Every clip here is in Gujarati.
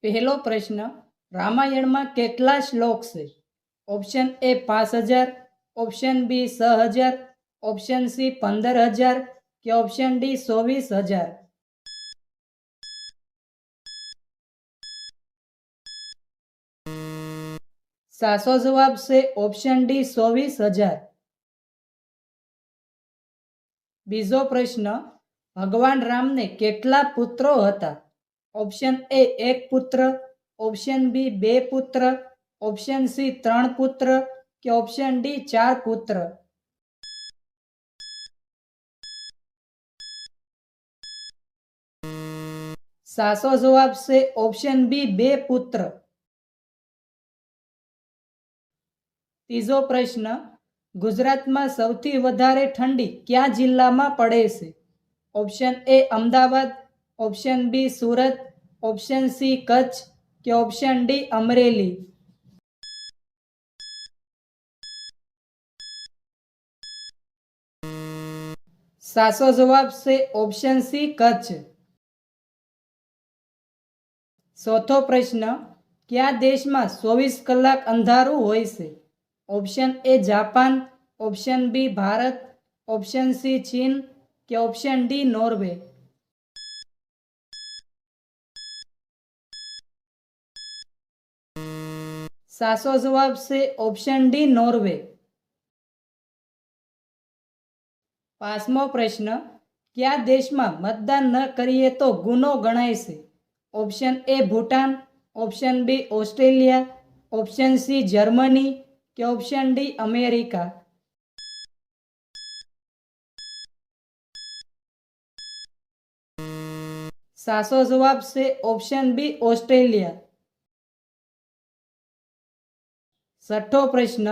પહેલો પ્રશ્ન, રામાયણમાં કેટલા શ્લોક છે? Option A 5000, option B 6000, option C 15000 કે ઓપ્શન ડી 24000? સાચો જવાબ છે ઓપ્શન ડી 24000. બીજો પ્રશ્ન, ભગવાન રામને કેટલા પુત્રો હતા? ઓપ્શન એ 1 પુત્ર, ઓપ્શન બી 2 પુત્ર, ઓપ્શન સી 3 પુત્ર કે ઓપ્શન ડી 4 પુત્ર? સાચો જવાબ છે ઓપ્શન બી 2 પુત્ર. ત્રીજો પ્રશ્ન, ગુજરાતમાં સૌથી વધારે ઠંડી કયા જિલ્લામાં પડે છે? Option A Ahmedabad, option B Surat, option C Kutch કે ઓપ્શન ડી અમરેલી? સાચો જવાબ છે ઓપ્શન સી કચ્છ. ચોથો પ્રશ્ન, કયા દેશમાં 24 કલાક અંધારું હોય છે? Option A Japan, option B Bharat, option C ચીન કે ઓપ્શન ડી નોર્વે? સાચો જવાબ છે ઓપ્શન ડી નોર્વે. પાંચમો પ્રશ્ન, કયા દેશમાં મતદાન ન કરીએ તો ગુનો ગણાય છે? Option A Bhutan, option B Australia, option C Germany કે ઓપ્શન ડી અમેરિકા? સાચો જવાબ છે ઓપ્શન બી ઓસ્ટ્રેલિયા. છઠ્ઠો પ્રશ્ન,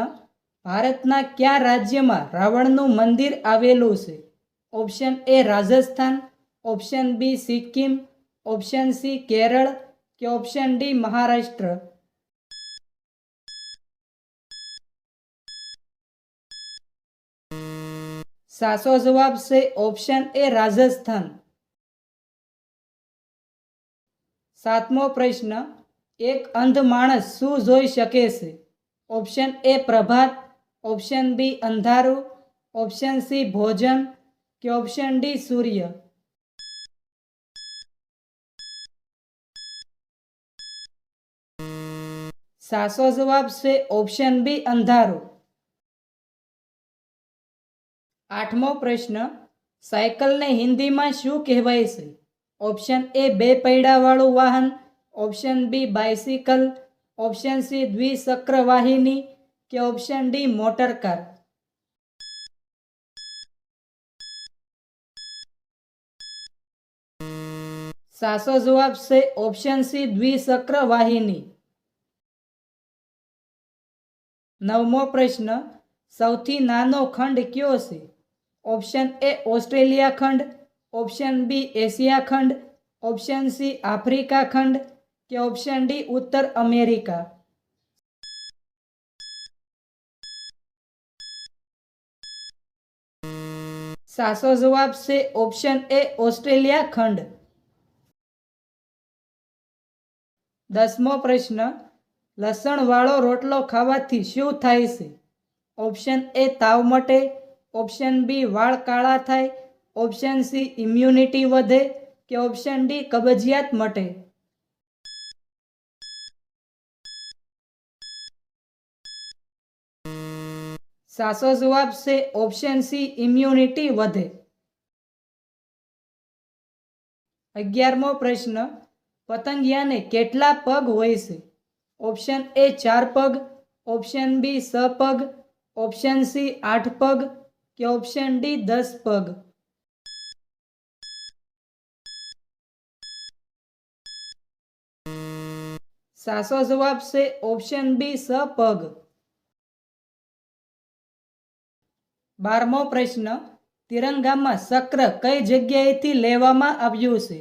ભારતના કયા રાજ્યમાં રાવણનું મંદિર આવેલું છે? Option A Rajasthan, option B Sikkim, option C Kerala કે ઓપ્શન ડી મહારાષ્ટ્ર? સાચો જવાબ છે ઓપ્શન એ રાજસ્થાન. સાતમો પ્રશ્ન, એક અંધ માણસ શું જોઈ શકે છે? ઓપ્શન એ પ્રભાત, ઓપ્શન બી અંધારું, ઓપ્શન સી ભોજન કે ઓપ્શન ડી સૂર્ય? સાચો જવાબ છે ઓપ્શન બી અંધારું. આઠમો પ્રશ્ન, સાયકલને હિન્દીમાં શું કહેવાય છે? ઓપ્શન એ 2 પૈડાવાળું વાહન, option B bicycle, option C દ્વિચક્ર વાહિની કે ઓપ્શન ડી મોટર કાર? સાચો જવાબ છે ઓપ્શન સી દ્વિચક્ર વાહિની. નવમો પ્રશ્ન, સૌથી નાનો ખંડ કયો છે? ઓપ્શન એ ઓસ્ટ્રેલિયા ખંડ, ઓપ્શન બી એશિયા ખંડ, ઓપ્શન સી આફ્રિકા ખંડ કે ઓપ્શન ડી ઉત્તર અમેરિકા? સાચો જવાબ છે ઓપ્શન એ ઓસ્ટ્રેલિયા ખંડ. દસમો પ્રશ્ન, લસણવાળો રોટલો ખાવાથી શું થાય છે? ઓપ્શન એ તાવ મટે, ઓપ્શન બી વાળ કાળા થાય, ઓપ્શન સી ઇમ્યુનિટી વધે કે ઓપ્શન ડી કબજિયાત મટે? સાચો જવાબ છે ઓપ્શન સી ઇમ્યુનિટી વધે. 11મો પ્રશ્ન, પતંગિયાને કેટલા પગ હોય છે? ઓપ્શન એ 4 પગ, ઓપ્શન બી 6 પગ, ઓપ્શન સી 8 પગ કે ઓપ્શન ડી 10 પગ? સાચો જવાબ છે ઓપ્શન બી 6 પગ. 12મો પ્રશ્ન, તિરંગામાં ચક્ર કઈ જગ્યાએથી લેવામાં આવ્યું છે?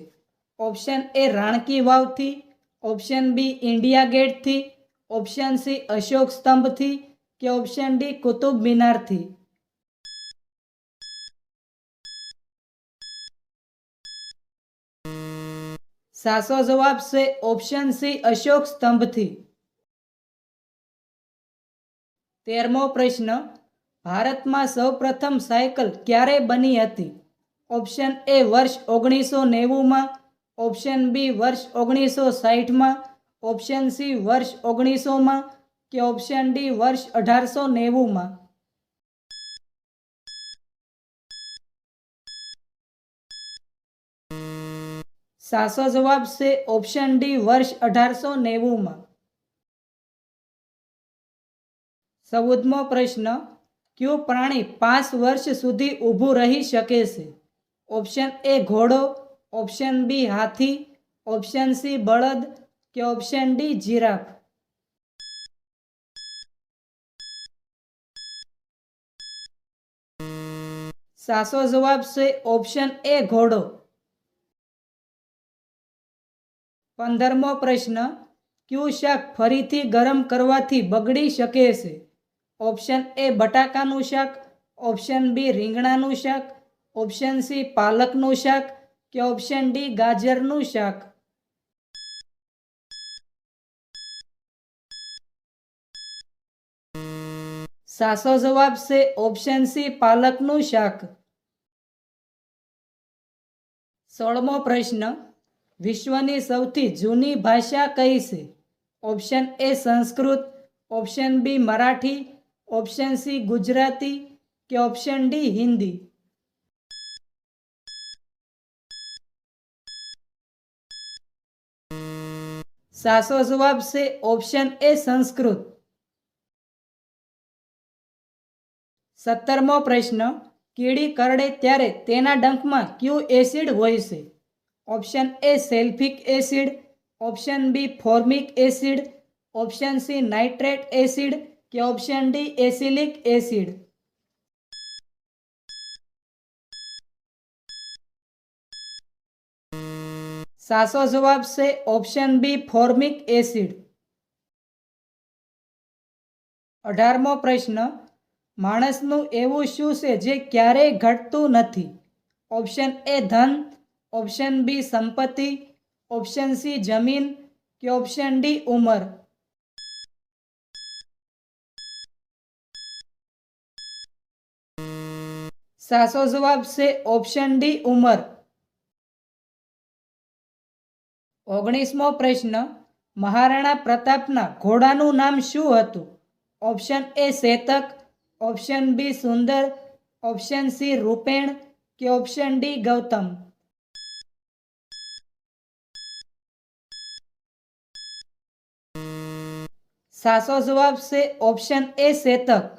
ઓપ્શન એ રાણકી વાવથી, ઓપ્શન બી ઇન્ડિયા ગેટથી, ઓપ્શન સી અશોક સ્તંભથી કે ઓપ્શન ડી કુતુબ મિનારથી? સાચો જવાબ છે ઓપ્શન સી અશોક સ્તંભથી. 13મો પ્રશ્ન, ભારતમાં સૌપ્રથમ સાયકલ ક્યારે બની હતી? ઓપ્શન એ વર્ષ 1990માં, ઓપ્શન બી વર્ષ 1960માં, ઓપ્શન સી વર્ષ 1900માં કે ઓપ્શન ડી વર્ષ 1890માં. સાચો જવાબ છે ઓપ્શન ડી વર્ષ 1890માં. 14મો પ્રશ્ન, કયું પ્રાણી 5 વર્ષ સુધી ઊભું રહી શકે છે? ઓપ્શન એ ઘોડો, ઓપ્શન બી હાથી, ઓપ્શન સી બળદ કે ઓપ્શન ડી જીરાફ. સાચો જવાબ છે ઓપ્શન એ ઘોડો. 15મો પ્રશ્ન, કયું શાક ફરીથી ગરમ કરવાથી બગડી શકે છે? ઓપ્શન એ બટાકાનું શાક, ઓપ્શન બી રીંગણાનું શાક, ઓપ્શન સી પાલકનું શાક કે ઓપ્શન ડી ગાજરનું શાક. સાચો જવાબ છે ઓપ્શન સી પાલકનું શાક. 16મો પ્રશ્ન, વિશ્વની સૌથી જૂની ભાષા કઈ છે? Option A Sanskrit, option B Marathi, option C Gujarati કે ઓપ્શન ડી હિન્દી. સાચો જવાબ છે ઓપ્શન એ સંસ્કૃત. 17મો પ્રશ્ન, કીડી કરડે ત્યારે તેના ડંખમાં કયું એસિડ હોય છે? Option A sulphuric acid, option B formic acid, option C nitrate acid કે ઓપ્શન ડી એસિલિક એસિડ. સાચો જવાબ છે ઓપ્શન બી ફોર્મિક એસિડ. 18મો પ્રશ્ન, માણસનું એવું શું છે જે ક્યારેય ઘટતું નથી? ઓપ્શન એ ધન, ઓપ્શન બી સંપત્તિ, ઓપ્શન સી જમીન કે ઓપ્શન ડી ઉંમર. સાચો જવાબ છે ઓપ્શન ડી ઉંમર. 19મો પ્રશ્ન, મહારાણા પ્રતાપના ઘોડાનું નામ શું હતું? Option A Chetak, option B Sundar, option C Rupen કે ઓપ્શન ડી ગૌતમ. સાચો જવાબ છે ઓપ્શન એ શેતક.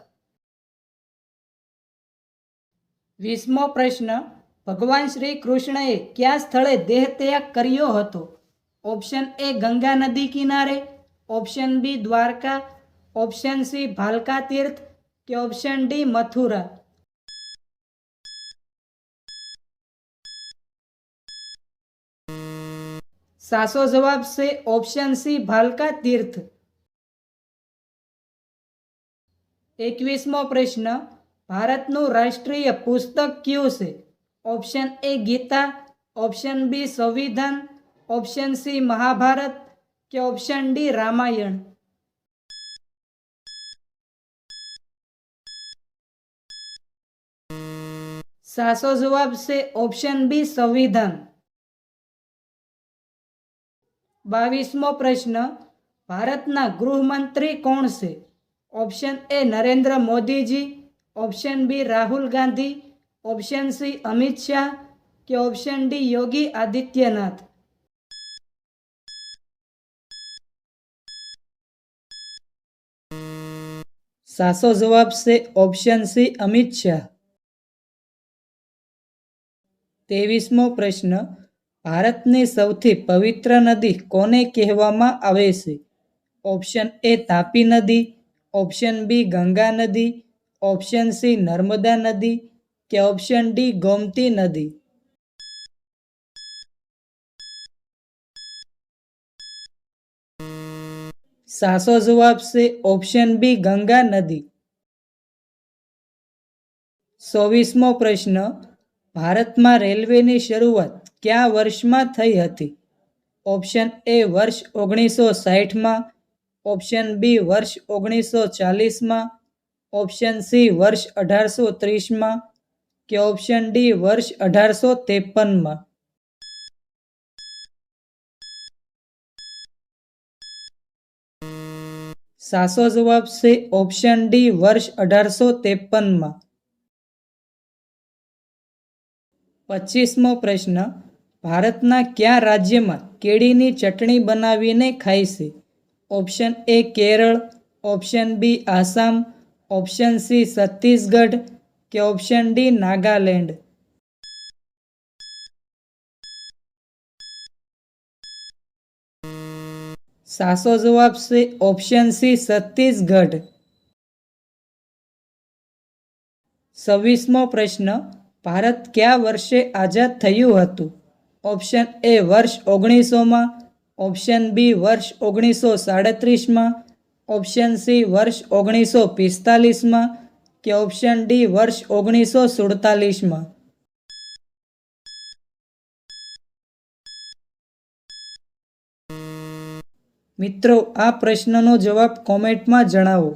20મો પ્રશ્ન, ભગવાન શ્રી કૃષ્ણએ કયા સ્થળે દેહ ત્યાગ કર્યો હતો? ઓપ્શન એ ગંગા નદી કિનારે, option B Dwarka, option C Bhalka Tirth કે ઓપ્શન ડી મથુરા. સાચો જવાબ છે ઓપ્શન સી ભાલકા તીર્થ. 21મો પ્રશ્ન, ભારતનું રાષ્ટ્રીય પુસ્તક કયું છે? Option A Gita, option B સંવિધાન, ઓપ્શન સી મહાભારત કે ઓપ્શન ડી રામાયણ. સાચો જવાબ છે ઓપ્શન બી સંવિધાન. 22મો પ્રશ્ન, ભારતના ગૃહમંત્રી કોણ છે? Option A Narendra Modiji, option B Rahul Gandhi, option C Amit Shah કે ઓપ્શન ડી યોગી આદિત્યનાથ. સાચો જવાબ છે ઓપ્શન સી અમિત શાહ. 23મો પ્રશ્ન, ભારતની સૌથી પવિત્ર નદી કોને કહેવામાં આવે છે? ઓપ્શન એ તાપી નદી, ઓપ્શન બી ગંગા નદી, ઓપ્શન સી નર્મદા નદી કે ઓપ્શન ડી ગોમતી નદી. સાચો જવાબ છે ઓપ્શન બી ગંગા નદી. 24મો પ્રશ્ન, ભારતમાં રેલવેની શરૂઆત કયા વર્ષમાં થઈ હતી? ઓપ્શન એ વર્ષ 1960માં, ઓપ્શન બી વર્ષ 1940માં, ઓપ્શન સી વર્ષ 1830માં કે ઓપ્શન ડી વર્ષ 1853માં. સાચો જવાબ છે ઓપ્શન ડી વર્ષ 1853માં. 25મો પ્રશ્ન, ભારતના કયા રાજ્યમાં કેળીની ચટણી બનાવીને ખાય છે? Option A Kerala, option B Assam, option C Chhattisgarh કે ઓપ્શન ડી નાગાલેન્ડ. સાચો જવાબ છે ઓપ્શન સી છત્તીસગઢ. 26મો પ્રશ્ન, ભારત કયા વર્ષે આઝાદ થયું હતું? ઓપ્શન એ વર્ષ 1900માં, ઓપ્શન બી વર્ષ 1937માં, ઓપ્શન સી વર્ષ 1945માં કે ઓપ્શન ડી વર્ષ 1947માં. મિત્રો, આ પ્રશ્નનો જવાબ કોમેન્ટમાં જણાવો.